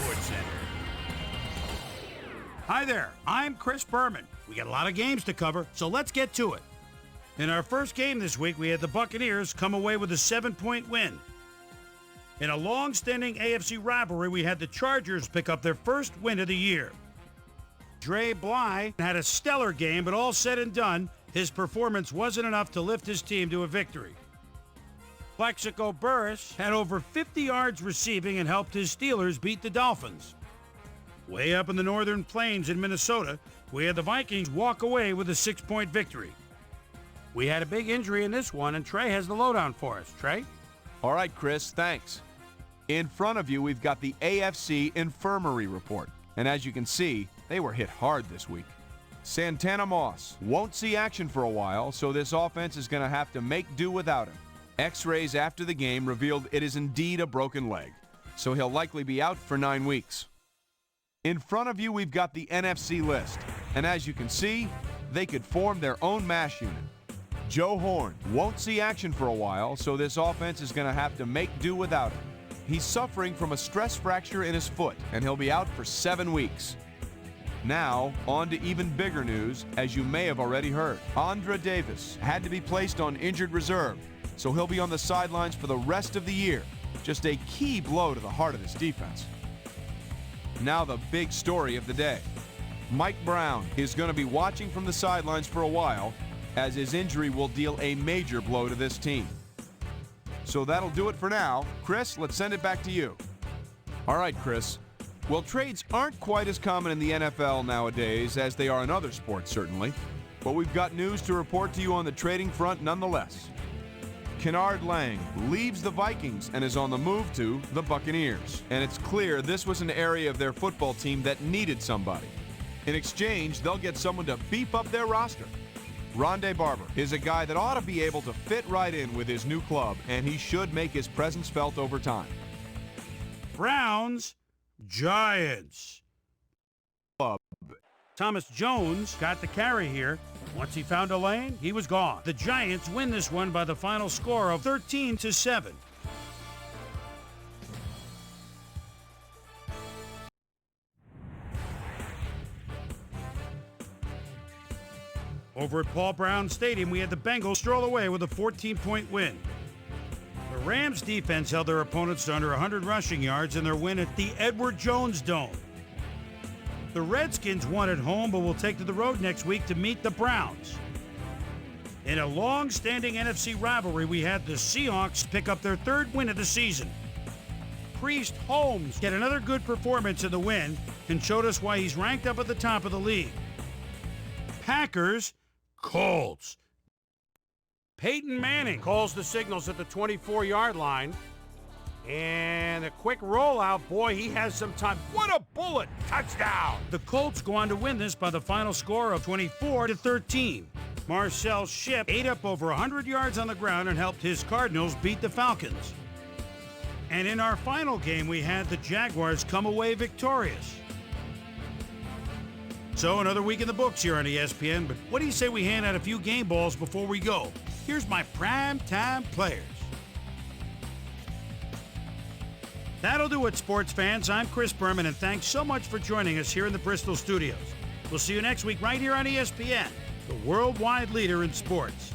SportsCenter. Hi there, I'm Chris Berman. We got a lot of games to cover, so let's get to it. In our first game this week, we had the Buccaneers come away with a 7-point win. In a long-standing AFC rivalry, we had the Chargers pick up their first win of the year. Dre Bly had a stellar game, but all said and done, his performance wasn't enough to lift his team to a victory. Plaxico Burress had over 50 yards receiving and helped his Steelers beat the Dolphins. Way up in the northern plains in Minnesota, we had the Vikings walk away with a 6-point victory. We had a big injury in this one, and Trey has the lowdown for us. Trey? All right, Chris, thanks. In front of you, we've got the AFC Infirmary Report. And as you can see, they were hit hard this week. Santana Moss won't see action for a while, so this offense is going to have to make do without him. X-rays after the game revealed it is indeed a broken leg, so he'll likely be out for 9 weeks. In front of you, we've got the NFC list, and as you can see, they could form their own MASH unit. Joe Horn won't see action for a while, so this offense is going to have to make do without him. He's suffering from a stress fracture in his foot, and he'll be out for 7 weeks. Now, on to even bigger news, as you may have already heard. Andra Davis had to be placed on injured reserve, so he'll be on the sidelines for the rest of the year. Just a key blow to the heart of this defense. Now the big story of the day. Mike Brown is going to be watching from the sidelines for a while, as his injury will deal a major blow to this team. So that'll do it for now. Chris, let's send it back to you. All right, Chris. Well, trades aren't quite as common in the NFL nowadays as they are in other sports, certainly. But we've got news to report to you on the trading front nonetheless. Kennard Lang leaves the Vikings and is on the move to the Buccaneers. And it's clear this was an area of their football team that needed somebody. In exchange, they'll get someone to beef up their roster. Rondé Barber is a guy that ought to be able to fit right in with his new club, and he should make his presence felt over time. Browns, Giants. Thomas Jones got the carry here. Once he found a lane, he was gone. The Giants win this one by the final score of 13-7. Over at Paul Brown Stadium, we had the Bengals stroll away with a 14-point win. The Rams defense held their opponents to under 100 rushing yards in their win at the Edward Jones Dome. The Redskins won at home, but will take to the road next week to meet the Browns. In a long-standing NFC rivalry, we had the Seahawks pick up their 3rd win of the season. Priest Holmes get another good performance in the win and showed us why he's ranked up at the top of the league. Packers, Colts. Peyton Manning calls the signals at the 24-yard line. And a quick rollout. Boy, he has some time. What a bullet! Touchdown! The Colts go on to win this by the final score of 24-13. Marcel Shipp ate up over 100 yards on the ground and helped his Cardinals beat the Falcons. And in our final game, we had the Jaguars come away victorious. So another week in the books here on ESPN, but what do you say we hand out a few game balls before we go? Here's my primetime players. That'll do it, sports fans. I'm Chris Berman, and thanks so much for joining us here in the Bristol studios. We'll see you next week right here on ESPN, the worldwide leader in sports.